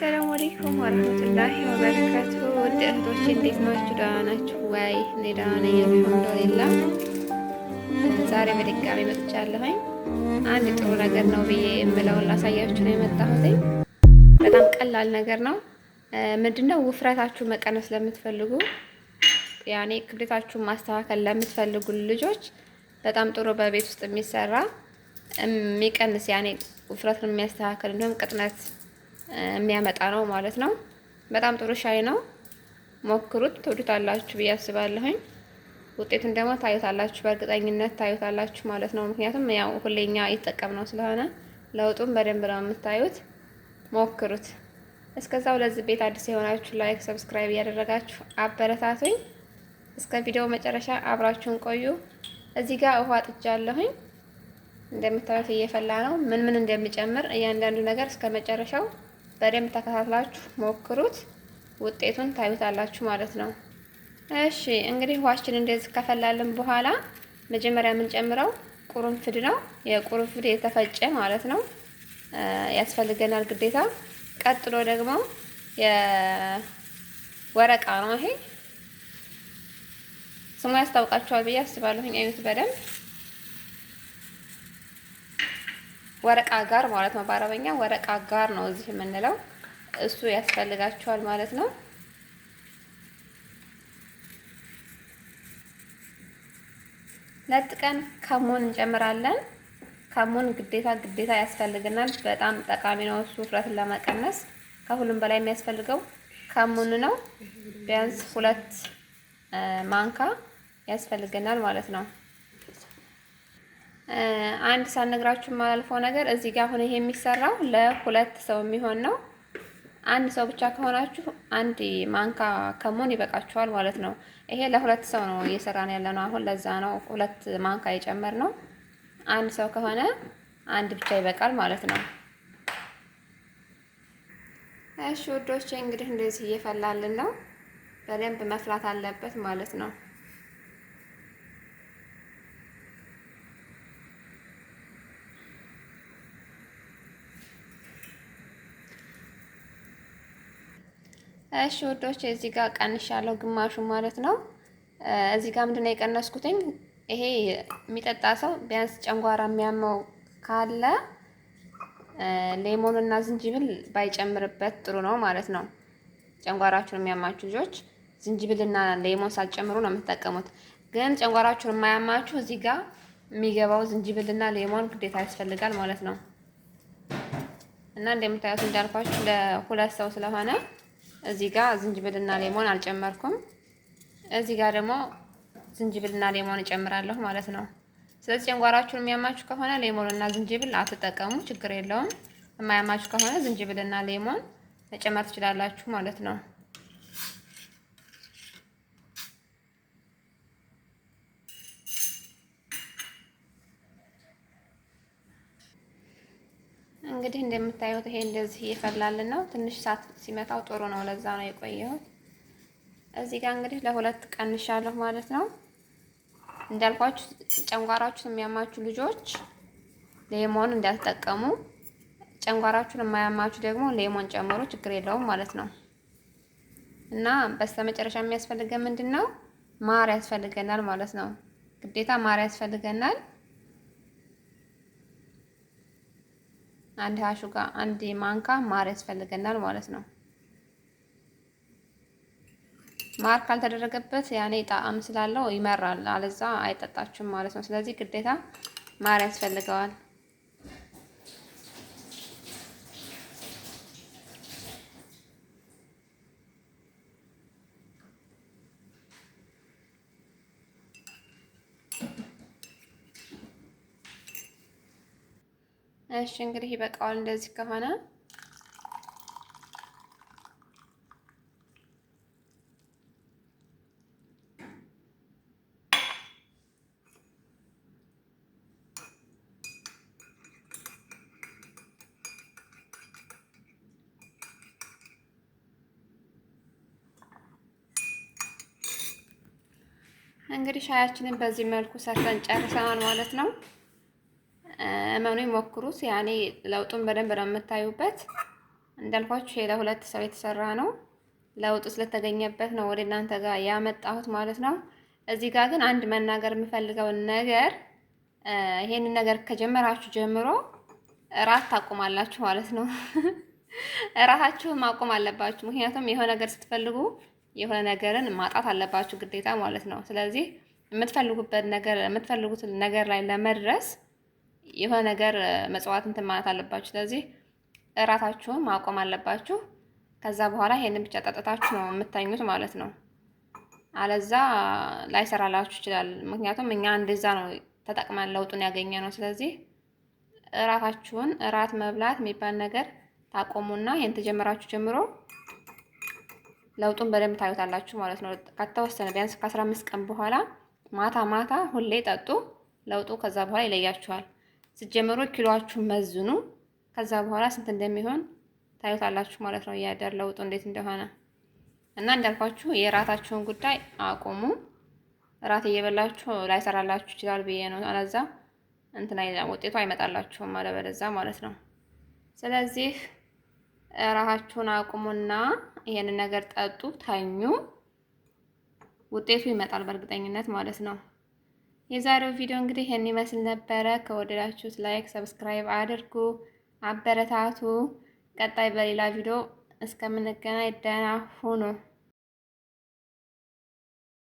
አሰላሙ አለይኩም ወራህመቱላሂ ወበረካቱ። ውድ እህቶቼ እንዴት ናችሁ? ደህና ናችሁ ወይ? እኔ ደህና ነኝ አልሐምዱሊላህ። ዛሬ በድጋሚ መጥቻለሁኝ። አንድ ጥሩ ነገር ነው ብዬ የምለውን ላሳያችሁ ነው የመጣሁት። በጣም ቀላል ነገር ነው። ምንድነው ውፍረታችሁ መቀነስ ለምትፈልጉ ያኔ ክብደታችሁን ማስተካከል ለምትፈልጉ ልጆች በጣም ጥሩ በቤት ውስጥ የሚሰራ የሚቀንስ ያኔ ውፍረትን የሚያስተካክል እንዲሁም ቅጥነት የሚያመጣ ነው ማለት ነው። በጣም ጥሩ ሻይ ነው። ሞክሩት፣ ትወዱታላችሁ ብዬ አስባለሁኝ። ውጤቱን ደግሞ ታዩታላችሁ፣ በእርግጠኝነት ታዩታላችሁ ማለት ነው። ምክንያቱም ያው ሁሌኛ እየተጠቀምነው ስለሆነ ለውጡን በደንብ ነው የምታዩት። ሞክሩት። እስከዛው ለዚህ ቤት አዲስ የሆናችሁ ላይክ፣ ሰብስክራይብ እያደረጋችሁ አበረታቱኝ። እስከ ቪዲዮ መጨረሻ አብራችሁን ቆዩ። እዚህ ጋር ውሃ ጥጃለሁኝ። እንደምታዩት እየፈላ ነው። ምን ምን እንደሚጨምር እያንዳንዱ ነገር እስከ መጨረሻው በደንብ ተከታትላችሁ ሞክሩት። ውጤቱን ታዩታላችሁ ማለት ነው። እሺ እንግዲህ ውሃችን እንደዚህ ከፈላልን በኋላ መጀመሪያ የምንጨምረው ቁርንፍድ ነው። የቁርንፍድ የተፈጨ ማለት ነው ያስፈልገናል ግዴታ። ቀጥሎ ደግሞ የወረቃ ነው። ይሄ ስሙ ያስታውቃችኋል ብዬ አስባለሁኝ። አይነት በደንብ ወረቃ ጋር ማለት ነው። በአረበኛ ወረቃ ጋር ነው እዚህ የምንለው። እሱ ያስፈልጋችኋል ማለት ነው። ለጥቀን ከሙን እንጨምራለን። ከሙን ግዴታ ያስፈልገናል። በጣም ጠቃሚ ነው እሱ ውፍረትን ለመቀነስ። ከሁሉም በላይ የሚያስፈልገው ከሙን ነው። ቢያንስ 2 ማንካ ያስፈልገናል ማለት ነው። አንድ ሳልነግራችሁ የማላልፈው ነገር እዚህ ጋር አሁን ይሄ የሚሰራው ለ2 ሰው የሚሆን ነው። አንድ ሰው ብቻ ከሆናችሁ 1 ማንካ ከሙን ይበቃችኋል ማለት ነው። ይሄ ለ2 ሰው ነው እየሰራን ያለ ነው አሁን። ለዛ ነው 2 ማንካ የጨመርነው። አንድ ሰው ከሆነ 1 ብቻ ይበቃል ማለት ነው። እሺ ውዶቼ እንግዲህ እንደዚህ እየፈላልን ነው። በደንብ መፍላት አለበት ማለት ነው። እሺ ውዶች እዚህ ጋር ቀንሻለሁ ግማሹ ማለት ነው። እዚህ ጋር ምንድነው የቀነስኩትኝ? ይሄ የሚጠጣ ሰው ቢያንስ ጨንጓራ የሚያመው ካለ ሌሞን እና ዝንጅብል ባይጨምርበት ጥሩ ነው ማለት ነው። ጨንጓራችሁን የሚያማችሁ ልጆች ዝንጅብል እና ሌሞን ሳትጨምሩ ነው የምትጠቀሙት። ግን ጨንጓራችሁን የማያማችሁ እዚህ ጋር የሚገባው ዝንጅብል እና ሌሞን ግዴታ ያስፈልጋል ማለት ነው። እና እንደምታዩት እንዳልኳችሁ ለ2 ሰው ስለሆነ እዚህ ጋር ዝንጅብልና ሌሞን አልጨመርኩም። እዚህ ጋር ደግሞ ዝንጅብልና ሌሞን እጨምራለሁ ማለት ነው። ስለዚህ ጨንጓራችሁን የሚያማችሁ ከሆነ ሌሞንና ዝንጅብል አትጠቀሙ፣ ችግር የለውም። የማያማችሁ ከሆነ ዝንጅብልና ሌሞን መጨመር ትችላላችሁ ማለት ነው። እንግዲህ እንደምታዩት ይሄ እንደዚህ እየፈላልን ነው። ትንሽ ሰዓት ሲመታው ጥሩ ነው። ለዛ ነው የቆየሁት። እዚህ ጋር እንግዲህ ለ2 ቀንሻለሁ ማለት ነው። እንዳልኳችሁ ጨንጓራችሁን የሚያማችሁ ልጆች ሌሞን እንዳትጠቀሙ፣ ጨንጓራችሁን የማያማችሁ ደግሞ ሌሞን ጨምሩ፣ ችግር የለውም ማለት ነው። እና በስተመጨረሻ የሚያስፈልገን ምንድነው? ማር ያስፈልገናል ማለት ነው። ግዴታ ማር ያስፈልገናል። 1 ሀሹ ጋር 1 ማንካ ማር ያስፈልገናል ማለት ነው። ማር ካልተደረገበት ያኔ ጣዕም ስላለው ይመራል፣ አለዛ አይጠጣችሁም ማለት ነው። ስለዚህ ግዴታ ማር ያስፈልገዋል። እሺ እንግዲህ ይበቃዋል እንደዚህ ከሆነ እንግዲህ ሻያችንን በዚህ መልኩ ሰርተን ጨርሰናል ማለት ነው። እመኑ ሞክሩት። ያኔ ለውጡን በደንብ ነው የምታዩበት። እንዳልኳችሁ ለሁለት ሰው የተሰራ ነው። ለውጡ ስለተገኘበት ነው ወደ እናንተ ጋር ያመጣሁት ማለት ነው። እዚህ ጋር ግን አንድ መናገር የምፈልገው ነገር ይሄንን ነገር ከጀመራችሁ ጀምሮ እራት ታቆማላችሁ ማለት ነው። እራታችሁን ማቆም አለባችሁ። ምክንያቱም የሆነ ነገር ስትፈልጉ የሆነ ነገርን ማጣት አለባችሁ ግዴታ ማለት ነው። ስለዚህ የምትፈልጉት ነገር ላይ ለመድረስ የሆነ ነገር መጽዋት እንትን ማለት አለባችሁ። ስለዚህ እራታችሁን ማቆም አለባችሁ። ከዛ በኋላ ይሄንን ብቻ ጠጥታችሁ ነው የምታኙት ማለት ነው። አለዛ ላይሰራላችሁ ይችላል። ምክንያቱም እኛ እንደዛ ነው ተጠቅመን ለውጡን ያገኘ ነው። ስለዚህ እራታችሁን እራት መብላት የሚባል ነገር ታቆሙና ይሄን ተጀመራችሁ ጀምሮ ለውጡን በደንብ ታዩታላችሁ ማለት ነው። ከተወሰነ ቢያንስ ከ15 ቀን በኋላ ማታ ማታ ሁሌ ጠጡ። ለውጡ ከዛ በኋላ ይለያችኋል። ስትጀምሩ ኪሎአችሁን መዝኑ። ከዛ በኋላ ስንት እንደሚሆን ታዩታላችሁ ማለት ነው። እያደር ለውጡ እንዴት እንደሆነ እና እንዳልኳችሁ የራታችሁን ጉዳይ አቁሙ። ራት እየበላችሁ ላይሰራላችሁ ይችላል ብዬ ነው። አለዛ እንትና ውጤቱ አይመጣላችሁም አለበለዛ ማለት ነው። ስለዚህ ራታችሁን አቁሙና ይሄንን ነገር ጠጡ፣ ተኙ። ውጤቱ ይመጣል በእርግጠኝነት ማለት ነው። የዛሬው ቪዲዮ እንግዲህ ይሄን ይመስል ነበረ። ከወደዳችሁት ላይክ፣ ሰብስክራይብ አድርጉ፣ አበረታቱ። ቀጣይ በሌላ ቪዲዮ እስከምንገናኝ ደህና ሁኑ።